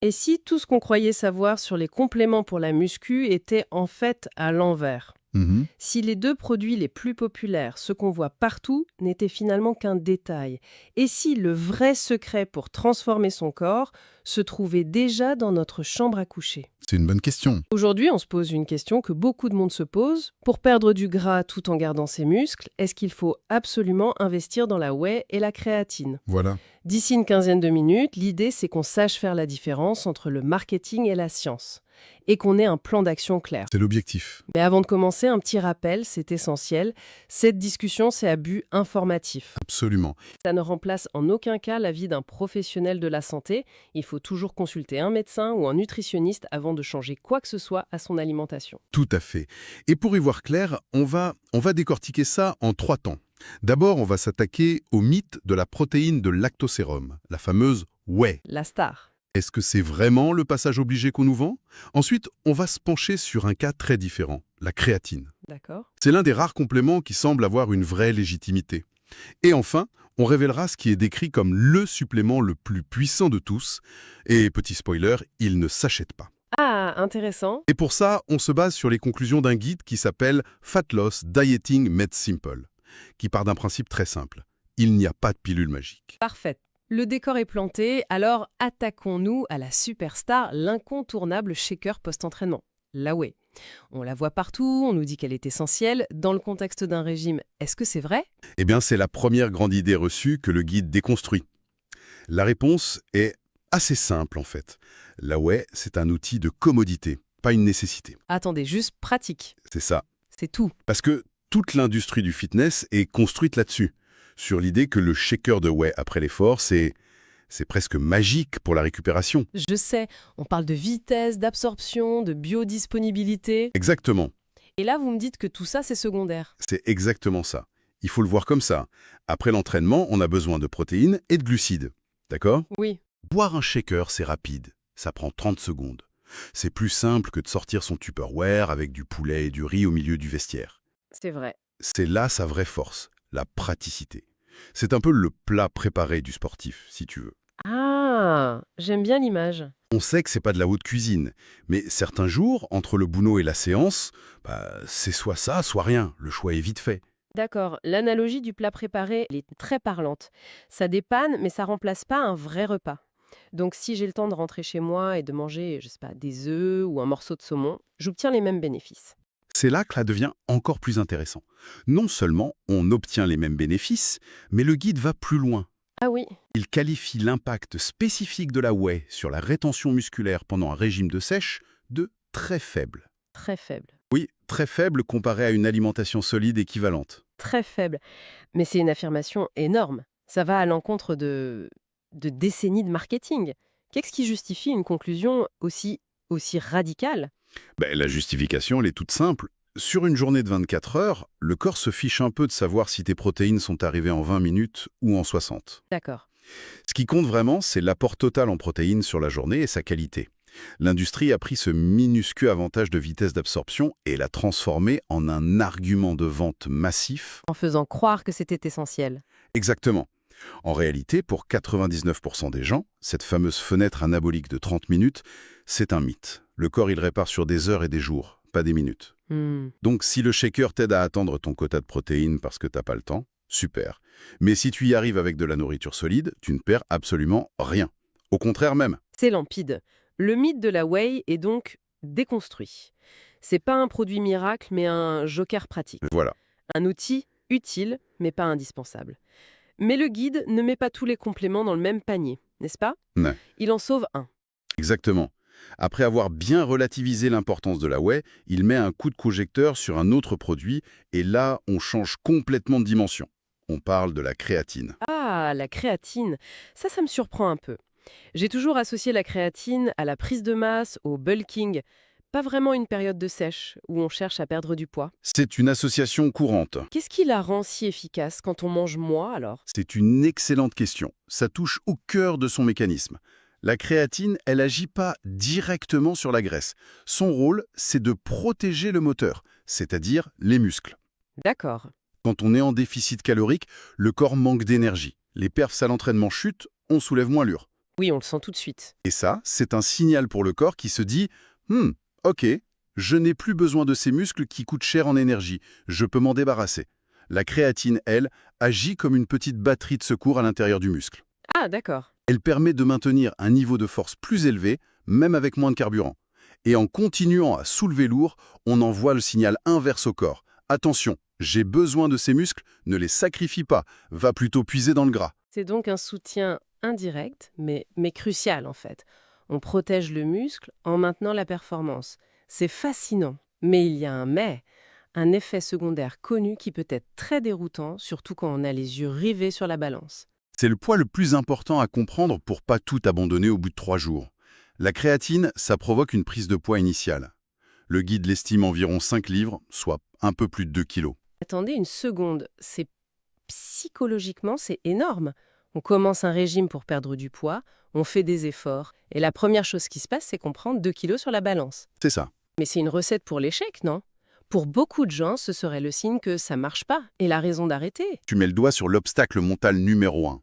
Et si tout ce qu'on croyait savoir sur les compléments pour la muscu était en fait à l'envers? Mhm. Si les deux produits les plus populaires, ceux qu'on voit partout, n'étaient finalement qu'un détail? Et si le vrai secret pour transformer son corps se trouvait déjà dans notre chambre à coucher? C'est une bonne question. Aujourd'hui, on se pose une question que beaucoup de monde se pose. Pour perdre du gras tout en gardant ses muscles, est-ce qu'il faut absolument investir dans la whey et la créatine? Voilà. D'ici une quinzaine de minutes, l'idée c'est qu'on sache faire la différence entre le marketing et la science, et qu'on ait un plan d'action clair. C'est l'objectif. Mais avant de commencer, un petit rappel, c'est essentiel. Cette discussion, c'est à but informatif. Absolument. Ça ne remplace en aucun cas l'avis d'un professionnel de la santé. Il faut toujours consulter un médecin ou un nutritionniste avant de changer quoi que ce soit à son alimentation. Tout à fait. Et pour y voir clair, on va décortiquer ça en 3 temps. D'abord, on va s'attaquer au mythe de la protéine de lactosérum, la fameuse whey. La star. Est-ce que c'est vraiment le passage obligé qu'on nous vend? Ensuite, on va se pencher sur un cas très différent, la créatine. D'accord. C'est l'un des rares compléments qui semble avoir une vraie légitimité. Et enfin, on révélera ce qui est décrit comme le supplément le plus puissant de tous. Et petit spoiler, il ne s'achète pas. Ah, intéressant. Et pour ça, on se base sur les conclusions d'un guide qui s'appelle Fat Loss Dieting Made Simple, qui part d'un principe très simple. Il n'y a pas de pilule magique. Parfait. Le décor est planté, alors attaquons-nous à la superstar, l'incontournable shaker post-entraînement, la whey. On la voit partout, on nous dit qu'elle est essentielle. Dans le contexte d'un régime, est-ce que c'est vrai? Eh bien, c'est la première grande idée reçue que le guide déconstruit. La réponse est assez simple en fait. La whey, c'est un outil de commodité, pas une nécessité. Attendez, juste pratique. C'est ça. C'est tout. Parce que toute l'industrie du fitness est construite là-dessus, sur l'idée que le shaker de whey après l'effort, c'est presque magique pour la récupération. Je sais, on parle de vitesse, d'absorption, de biodisponibilité. Exactement, Et là, vous me dites que tout ça, c'est secondaire. c'est exactement ça. Il faut le voir comme ça. Après l'entraînement, on a besoin de protéines et de glucides. D'accord? Oui, Boire un shaker, c'est rapide. Ça prend 30 secondes. C'est plus simple que de sortir son Tupperware avec du poulet et du riz au milieu du vestiaire. c'est vrai. C'est là sa vraie force, la praticité. C'est un peu le plat préparé du sportif, si tu veux. Ah, j'aime bien l'image. On sait que c'est pas de la haute cuisine, mais certains jours, entre le boulot et la séance, c'est soit ça, soit rien. Le choix est vite fait. D'accord, l'analogie du plat préparé, elle est très parlante. Ça dépanne, mais ça remplace pas un vrai repas. Donc si j'ai le temps de rentrer chez moi et de manger, je sais pas, des œufs ou un morceau de saumon, j'obtiens les mêmes bénéfices. C'est là que ça devient encore plus intéressant. Non seulement on obtient les mêmes bénéfices, mais le guide va plus loin. Ah oui, Il qualifie l'impact spécifique de la whey sur la rétention musculaire pendant un régime de sèche de très faible. très faible. Oui, très faible comparé à une alimentation solide équivalente. Très faible. Mais c'est une affirmation énorme. Ça va à l'encontre de décennies de marketing. Qu'est-ce qui justifie une conclusion aussi radicale? La justification, elle est toute simple. Sur une journée de 24 heures, le corps se fiche un peu de savoir si tes protéines sont arrivées en 20 minutes ou en 60. D'accord. Ce qui compte vraiment, c'est l'apport total en protéines sur la journée et sa qualité. L'industrie a pris ce minuscule avantage de vitesse d'absorption et l'a transformé en un argument de vente massif. En faisant croire que c'était essentiel. Exactement. En réalité, pour 99% des gens, cette fameuse fenêtre anabolique de 30 minutes, c'est un mythe. Le corps, il répare sur des heures et des jours, pas des minutes. Hmm. Donc, si le shaker t'aide à atteindre ton quota de protéines parce que t'as pas le temps, super. Mais si tu y arrives avec de la nourriture solide, tu ne perds absolument rien. Au contraire même. C'est limpide. Le mythe de la whey est donc déconstruit. C'est pas un produit miracle, mais un joker pratique. Voilà. Un outil utile, mais pas indispensable. Mais le guide ne met pas tous les compléments dans le même panier, n'est-ce pas? Ouais. Il en sauve un. Exactement. Après avoir bien relativisé l'importance de la whey, il met un coup de projecteur sur un autre produit et là, on change complètement de dimension. On parle de la créatine. Ah, la créatine. Ça me surprend un peu. J'ai toujours associé la créatine à la prise de masse, au bulking. Pas vraiment une période de sèche où on cherche à perdre du poids. C'est une association courante. Qu'est-ce qui la rend si efficace quand on mange moins alors? C'est une excellente question. Ça touche au cœur de son mécanisme. La créatine, elle agit pas directement sur la graisse. Son rôle, c'est de protéger le moteur, c'est-à-dire les muscles. D'accord. Quand on est en déficit calorique, le corps manque d'énergie. Les perfs à l'entraînement chutent, on soulève moins lourd. Oui, on le sent tout de suite. Et ça, c'est un signal pour le corps qui se dit « ok, je n'ai plus besoin de ces muscles qui coûtent cher en énergie, je peux m'en débarrasser ». La créatine, elle, agit comme une petite batterie de secours à l'intérieur du muscle. Ah, d'accord. Elle permet de maintenir un niveau de force plus élevé, même avec moins de carburant. Et en continuant à soulever lourd, on envoie le signal inverse au corps. Attention, j'ai besoin de ces muscles, ne les sacrifie pas, va plutôt puiser dans le gras. C'est donc un soutien indirect, mais crucial en fait. On protège le muscle en maintenant la performance. C'est fascinant. Mais il y a un mais, un effet secondaire connu qui peut être très déroutant, surtout quand on a les yeux rivés sur la balance. C'est le poids le plus important à comprendre pour pas tout abandonner au bout de 3 jours. La créatine, ça provoque une prise de poids initiale. Le guide l'estime environ 5 livres, soit un peu plus de 2 kilos. Attendez une seconde, psychologiquement, c'est énorme. On commence un régime pour perdre du poids, on fait des efforts, et la première chose qui se passe, c'est qu'on prend 2 kilos sur la balance. C'est ça. Mais c'est une recette pour l'échec, non? Pour beaucoup de gens, ce serait le signe que ça marche pas, et la raison d'arrêter. Tu mets le doigt sur l'obstacle mental numéro 1.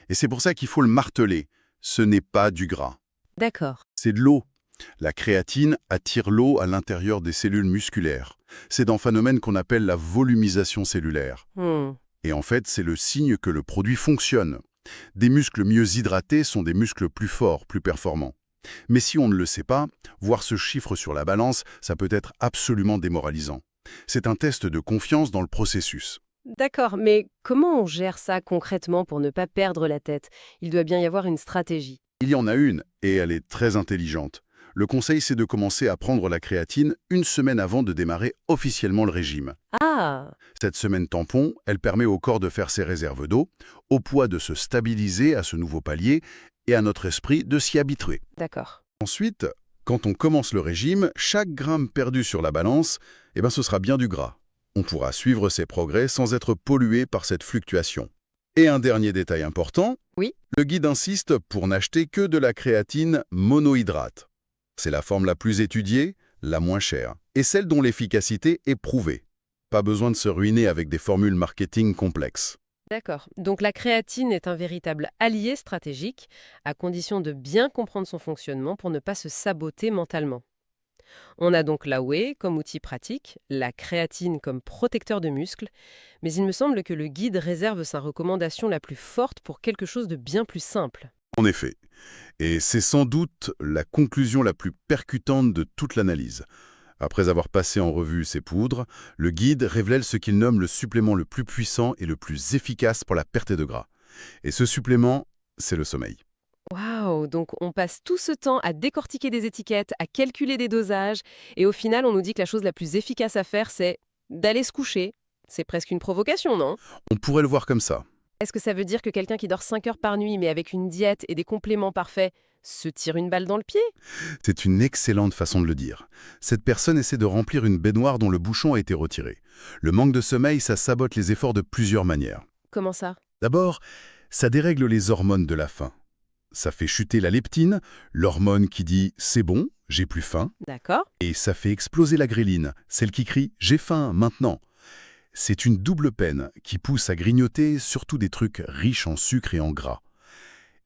Et c'est pour ça qu'il faut le marteler. Ce n'est pas du gras. D'accord. C'est de l'eau. La créatine attire l'eau à l'intérieur des cellules musculaires. C'est un phénomène qu'on appelle la volumisation cellulaire. Et en fait, c'est le signe que le produit fonctionne. Des muscles mieux hydratés sont des muscles plus forts, plus performants. Mais si on ne le sait pas, voir ce chiffre sur la balance, ça peut être absolument démoralisant. C'est un test de confiance dans le processus. D'accord, mais comment on gère ça concrètement pour ne pas perdre la tête? Il doit bien y avoir une stratégie. Il y en a une, et elle est très intelligente. Le conseil, c'est de commencer à prendre la créatine une semaine avant de démarrer officiellement le régime. Ah, Cette semaine tampon, elle permet au corps de faire ses réserves d'eau, au poids de se stabiliser à ce nouveau palier et à notre esprit de s'y habituer. d'accord. Ensuite, quand on commence le régime, chaque gramme perdu sur la balance, ce sera bien du gras. On pourra suivre ses progrès sans être pollué par cette fluctuation. Et un dernier détail important, Oui. le guide insiste pour n'acheter que de la créatine monohydrate. C'est la forme la plus étudiée, la moins chère, et celle dont l'efficacité est prouvée. Pas besoin de se ruiner avec des formules marketing complexes. D'accord. Donc la créatine est un véritable allié stratégique, à condition de bien comprendre son fonctionnement pour ne pas se saboter mentalement. On a donc la whey comme outil pratique, la créatine comme protecteur de muscles, mais il me semble que le guide réserve sa recommandation la plus forte pour quelque chose de bien plus simple. En effet. Et c'est sans doute la conclusion la plus percutante de toute l'analyse. Après avoir passé en revue ces poudres, le guide révèle ce qu'il nomme le supplément le plus puissant et le plus efficace pour la perte de gras. Et ce supplément, c'est le sommeil. Waouh, donc on passe tout ce temps à décortiquer des étiquettes, à calculer des dosages, et au final on nous dit que la chose la plus efficace à faire, c'est d'aller se coucher. C'est presque une provocation, non? On pourrait le voir comme ça. Est-ce que ça veut dire que quelqu'un qui dort 5 heures par nuit, mais avec une diète et des compléments parfaits, se tire une balle dans le pied? C'est une excellente façon de le dire. Cette personne essaie de remplir une baignoire dont le bouchon a été retiré. Le manque de sommeil, ça sabote les efforts de plusieurs manières. Comment ça? D'abord, ça dérègle les hormones de la faim. Ça fait chuter la leptine, l'hormone qui dit « c'est bon, j'ai plus faim ». D'accord. Et ça fait exploser la gréline, celle qui crie « j'ai faim, maintenant ». C'est une double peine qui pousse à grignoter surtout des trucs riches en sucre et en gras.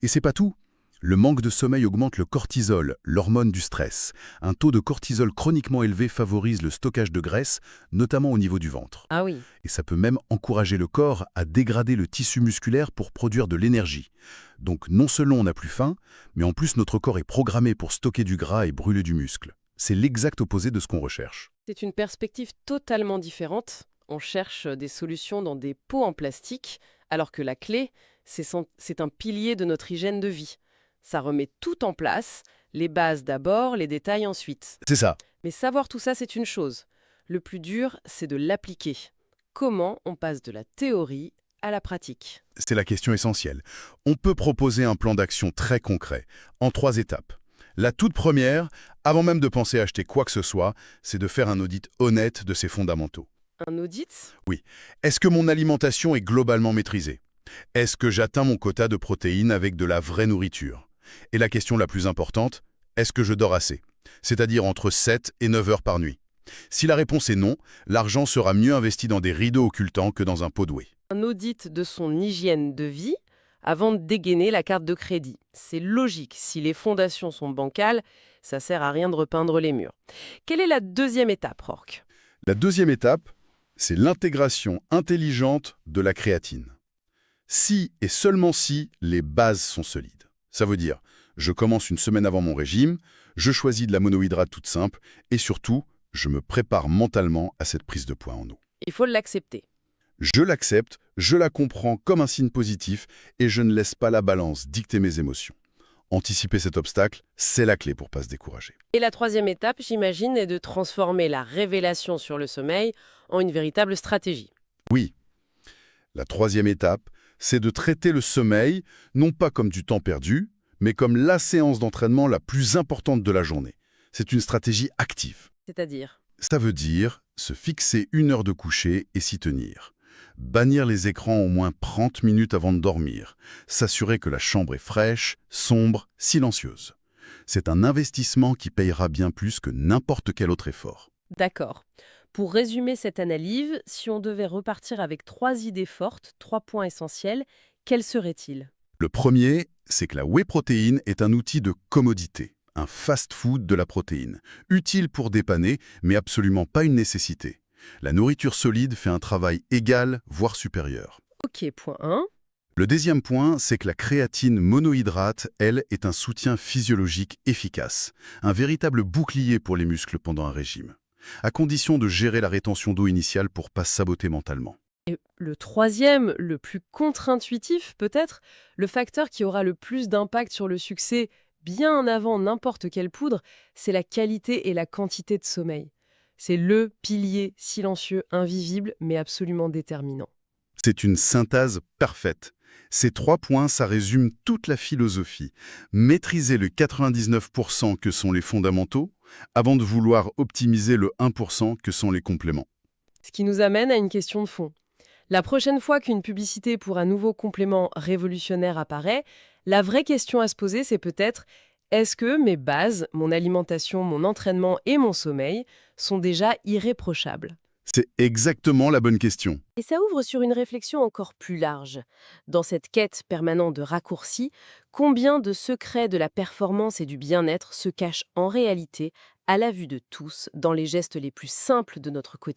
Et c'est pas tout. Le manque de sommeil augmente le cortisol, l'hormone du stress. Un taux de cortisol chroniquement élevé favorise le stockage de graisse, notamment au niveau du ventre. Ah oui. Et ça peut même encourager le corps à dégrader le tissu musculaire pour produire de l'énergie. Donc non seulement on n'a plus faim, mais en plus notre corps est programmé pour stocker du gras et brûler du muscle. C'est l'exact opposé de ce qu'on recherche. C'est une perspective totalement différente. On cherche des solutions dans des pots en plastique, alors que la clé, c'est un pilier de notre hygiène de vie. Ça remet tout en place, les bases d'abord, les détails ensuite. C'est ça. Mais savoir tout ça, c'est une chose. Le plus dur, c'est de l'appliquer. Comment on passe de la théorie à la pratique? C'est la question essentielle. On peut proposer un plan d'action très concret, en 3 étapes. La toute première, avant même de penser à acheter quoi que ce soit, c'est de faire un audit honnête de ses fondamentaux. Un audit? Oui. Est-ce que mon alimentation est globalement maîtrisée? Est-ce que j'atteins mon quota de protéines avec de la vraie nourriture? Et la question la plus importante, est-ce que je dors assez? C'est-à-dire entre 7 et 9 heures par nuit. Si la réponse est non, l'argent sera mieux investi dans des rideaux occultants que dans un pot de whey. Un audit de son hygiène de vie, avant de dégainer la carte de crédit. C'est logique, si les fondations sont bancales, ça sert à rien de repeindre les murs. Quelle est la deuxième étape, Rourke? La deuxième étape, c'est l'intégration intelligente de la créatine. Si et seulement si les bases sont solides. Ça veut dire, je commence une semaine avant mon régime, je choisis de la monohydrate toute simple et surtout, je me prépare mentalement à cette prise de poids en eau. Il faut l'accepter. Je l'accepte, je la comprends comme un signe positif et je ne laisse pas la balance dicter mes émotions. Anticiper cet obstacle, c'est la clé pour pas se décourager. Et la troisième étape, j'imagine, est de transformer la révélation sur le sommeil en une véritable stratégie. Oui, la troisième étape, c'est de traiter le sommeil, non pas comme du temps perdu, mais comme la séance d'entraînement la plus importante de la journée. C'est une stratégie active. C'est-à-dire? Ça veut dire se fixer 1 heure de coucher et s'y tenir. Bannir les écrans au moins 30 minutes avant de dormir. S'assurer que la chambre est fraîche, sombre, silencieuse. C'est un investissement qui payera bien plus que n'importe quel autre effort. D'accord. Pour résumer cette analyse, si on devait repartir avec 3 idées fortes, 3 points essentiels, quels seraient-ils? Le premier, c'est que la whey protéine est un outil de commodité, un fast-food de la protéine, utile pour dépanner, mais absolument pas une nécessité. La nourriture solide fait un travail égal, voire supérieur. Ok, point 1. Le deuxième point, c'est que la créatine monohydrate, elle, est un soutien physiologique efficace, un véritable bouclier pour les muscles pendant un régime, à condition de gérer la rétention d'eau initiale pour pas saboter mentalement. Et le troisième, le plus contre-intuitif peut-être, le facteur qui aura le plus d'impact sur le succès bien avant n'importe quelle poudre, c'est la qualité et la quantité de sommeil. C'est le pilier silencieux, invisible, mais absolument déterminant. C'est une synthèse parfaite. Ces 3 points, ça résume toute la philosophie. Maîtriser le 99% que sont les fondamentaux, avant de vouloir optimiser le 1% que sont les compléments. Ce qui nous amène à une question de fond. La prochaine fois qu'une publicité pour un nouveau complément révolutionnaire apparaît, la vraie question à se poser, c'est peut-être: est-ce que mes bases, mon alimentation, mon entraînement et mon sommeil sont déjà irréprochables? C'est exactement la bonne question. Et ça ouvre sur une réflexion encore plus large. Dans cette quête permanente de raccourcis, combien de secrets de la performance et du bien-être se cachent en réalité, à la vue de tous, dans les gestes les plus simples de notre quotidien?